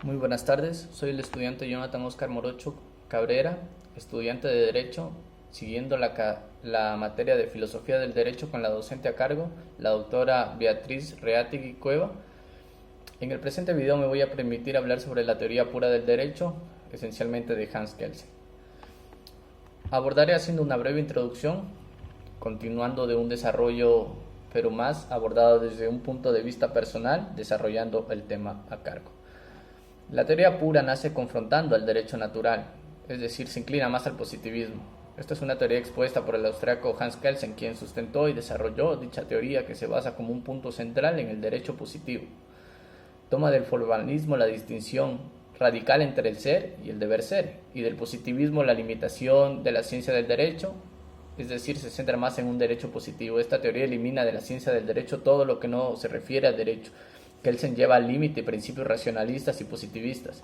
Muy buenas tardes, soy el estudiante Jonathan Oscar Morocho Cabrera, estudiante de Derecho, siguiendo la materia de Filosofía del Derecho con la docente a cargo, la doctora Beatriz Reategui Cueva. En el presente video me voy a permitir hablar sobre la teoría pura del derecho, esencialmente de Hans Kelsen. Abordaré haciendo una breve introducción, continuando de un desarrollo, pero más abordado desde un punto de vista personal, desarrollando el tema a cargo. La teoría pura nace confrontando al derecho natural, es decir, se inclina más al positivismo. Esta es una teoría expuesta por el austriaco Hans Kelsen, quien sustentó y desarrolló dicha teoría que se basa como un punto central en el derecho positivo. Toma del formalismo la distinción radical entre el ser y el deber ser, y del positivismo la limitación de la ciencia del derecho, es decir, se centra más en un derecho positivo. Esta teoría elimina de la ciencia del derecho todo lo que no se refiere al derecho. Kelsen lleva al límite principios racionalistas y positivistas.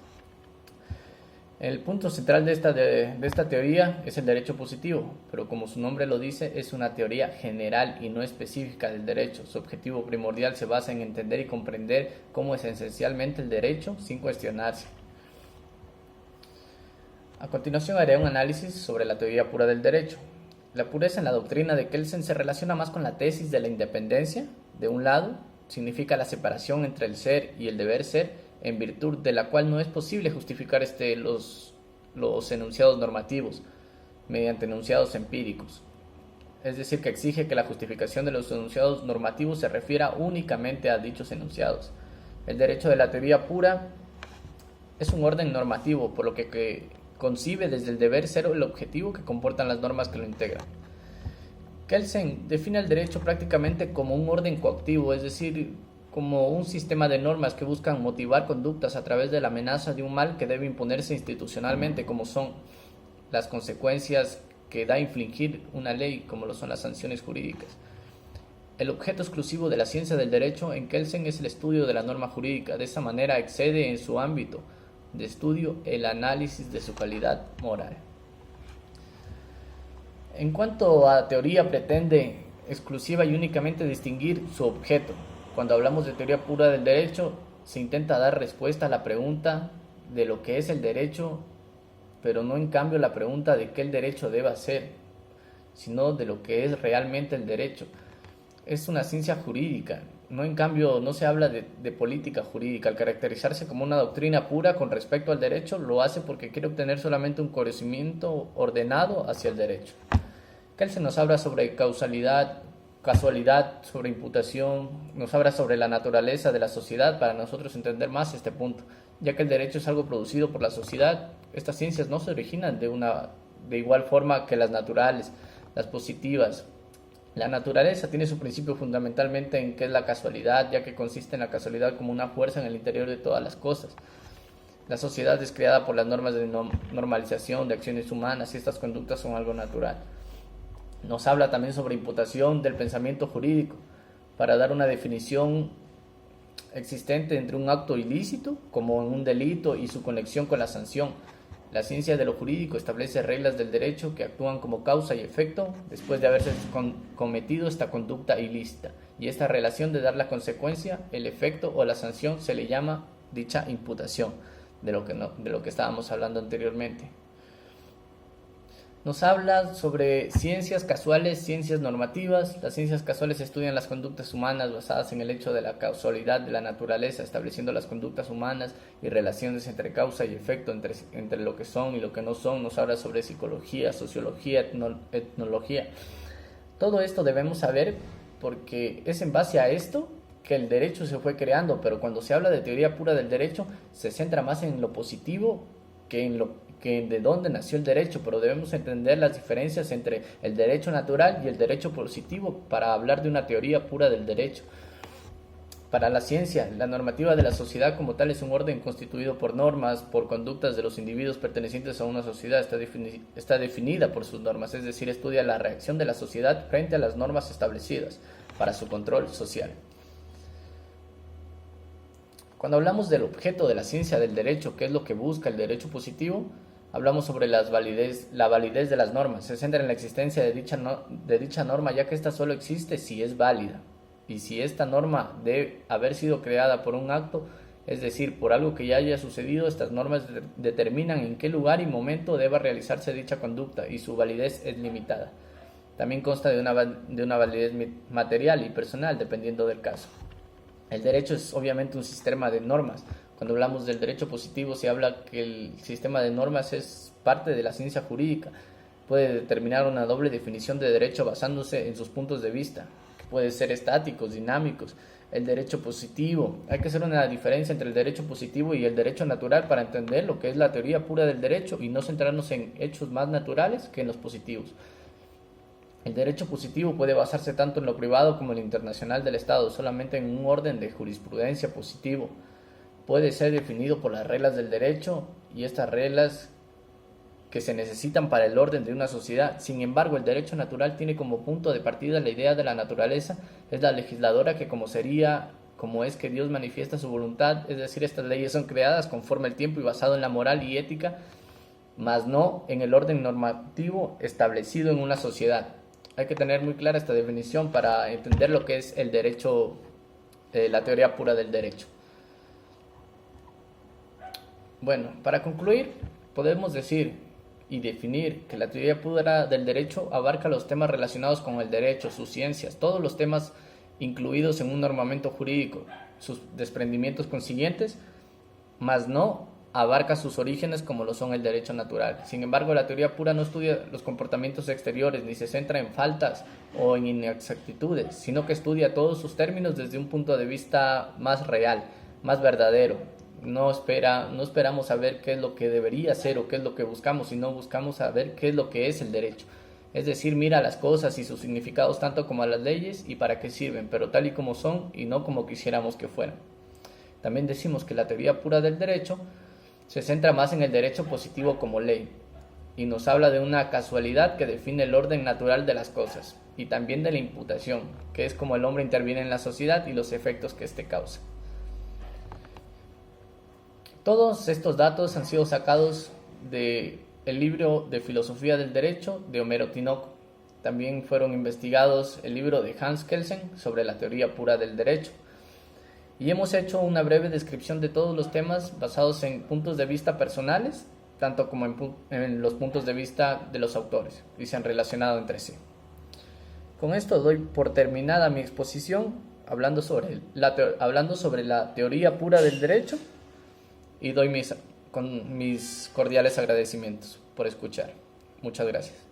El punto central de esta teoría es el derecho positivo, pero como su nombre lo dice, es una teoría general y no específica del derecho. Su objetivo primordial se basa en entender y comprender cómo es esencialmente el derecho sin cuestionarse. A continuación haré un análisis sobre la teoría pura del derecho. La pureza en la doctrina de Kelsen se relaciona más con la tesis de la independencia, de un lado, significa la separación entre el ser y el deber ser, en virtud de la cual no es posible justificar los enunciados normativos mediante enunciados empíricos. Es decir, que exige que la justificación de los enunciados normativos se refiera únicamente a dichos enunciados. El derecho de la teoría pura es un orden normativo, por lo que concibe desde el deber ser el objetivo que comportan las normas que lo integran. Kelsen define el derecho prácticamente como un orden coactivo, es decir, como un sistema de normas que buscan motivar conductas a través de la amenaza de un mal que debe imponerse institucionalmente, como son las consecuencias que da infligir una ley, como lo son las sanciones jurídicas. El objeto exclusivo de la ciencia del derecho en Kelsen es el estudio de la norma jurídica. De esta manera excede en su ámbito de estudio el análisis de su calidad moral. En cuanto a teoría, pretende exclusiva y únicamente distinguir su objeto. Cuando hablamos de teoría pura del derecho, se intenta dar respuesta a la pregunta de lo que es el derecho, pero no en cambio la pregunta de qué el derecho debe hacer, sino de lo que es realmente el derecho. Es una ciencia jurídica, no se habla de política jurídica. Al caracterizarse como una doctrina pura con respecto al derecho, lo hace porque quiere obtener solamente un conocimiento ordenado hacia el derecho. Kelsen nos habla sobre casualidad, sobre imputación, nos habla sobre la naturaleza de la sociedad para nosotros entender más este punto. Ya que el derecho es algo producido por la sociedad, estas ciencias no se originan de igual forma que las naturales, las positivas. La naturaleza tiene su principio fundamentalmente en que es la casualidad, ya que consiste en la casualidad como una fuerza en el interior de todas las cosas. La sociedad es creada por las normas de normalización de acciones humanas y estas conductas son algo natural. Nos habla también sobre imputación del pensamiento jurídico, para dar una definición existente entre un acto ilícito, como un delito, y su conexión con la sanción. La ciencia de lo jurídico establece reglas del derecho que actúan como causa y efecto después de haberse cometido esta conducta ilícita, y esta relación de dar la consecuencia, el efecto o la sanción se le llama dicha imputación, de lo que estábamos hablando anteriormente. Nos habla sobre ciencias casuales, ciencias normativas. Las ciencias casuales estudian las conductas humanas basadas en el hecho de la causalidad de la naturaleza, estableciendo las conductas humanas y relaciones entre causa y efecto, entre lo que son y lo que no son. Nos habla sobre psicología, sociología, etnología. Todo esto debemos saber porque es en base a esto que el derecho se fue creando, pero cuando se habla de teoría pura del derecho se centra más en lo positivo que de dónde nació el derecho, pero debemos entender las diferencias entre el derecho natural y el derecho positivo para hablar de una teoría pura del derecho. Para la ciencia, la normativa de la sociedad como tal es un orden constituido por normas, por conductas de los individuos pertenecientes a una sociedad, está definida por sus normas, es decir, estudia la reacción de la sociedad frente a las normas establecidas para su control social. Cuando hablamos del objeto de la ciencia del derecho, que es lo que busca el derecho positivo, hablamos sobre la validez de las normas. Se centra en la existencia de dicha norma, ya que ésta solo existe si es válida. Y si esta norma debe haber sido creada por un acto Es decir, por algo que ya haya sucedido, estas normas determinan en qué lugar y momento deba realizarse dicha conducta y su validez es limitada. También consta de una validez material y personal, dependiendo del caso. El derecho es obviamente un sistema de normas. Cuando hablamos del derecho positivo se habla que el sistema de normas es parte de la ciencia jurídica. Puede determinar una doble definición de derecho basándose en sus puntos de vista, que puede ser estáticos, dinámicos. El derecho positivo. Hay que hacer una diferencia entre el derecho positivo y el derecho natural para entender lo que es la teoría pura del derecho y no centrarnos en hechos más naturales que en los positivos. El derecho positivo puede basarse tanto en lo privado como en lo internacional del Estado, solamente en un orden de jurisprudencia positivo. Puede ser definido por las reglas del derecho y estas reglas que se necesitan para el orden de una sociedad. Sin embargo, el derecho natural tiene como punto de partida la idea de la naturaleza, es la legisladora que como es que Dios manifiesta su voluntad, es decir, estas leyes son creadas conforme el tiempo y basado en la moral y ética, mas no en el orden normativo establecido en una sociedad. Hay que tener muy clara esta definición para entender lo que es el derecho, la teoría pura del derecho. Bueno, para concluir, podemos decir y definir que la teoría pura del derecho abarca los temas relacionados con el derecho, sus ciencias, todos los temas incluidos en un normamiento jurídico, sus desprendimientos consiguientes, mas no abarca sus orígenes como lo son el derecho natural. Sin embargo, la teoría pura no estudia los comportamientos exteriores ni se centra en faltas o en inexactitudes, sino que estudia todos sus términos desde un punto de vista más real, más verdadero. No esperamos saber qué es lo que debería ser o qué es lo que buscamos, sino buscamos saber qué es lo que es el derecho. Es decir, mira las cosas y sus significados tanto como a las leyes y para qué sirven, pero tal y como son y no como quisiéramos que fueran. También decimos que la teoría pura del derecho se centra más en el derecho positivo como ley y nos habla de una casualidad que define el orden natural de las cosas y también de la imputación, que es como el hombre interviene en la sociedad y los efectos que éste causa. Todos estos datos han sido sacados del libro de Filosofía del Derecho de Homero Tinoco. También fueron investigados el libro de Hans Kelsen sobre la teoría pura del derecho. Y hemos hecho una breve descripción de todos los temas basados en puntos de vista personales, tanto como en los puntos de vista de los autores, y se han relacionado entre sí. Con esto doy por terminada mi exposición hablando sobre la teoría pura del derecho y doy mis cordiales agradecimientos por escuchar. Muchas gracias.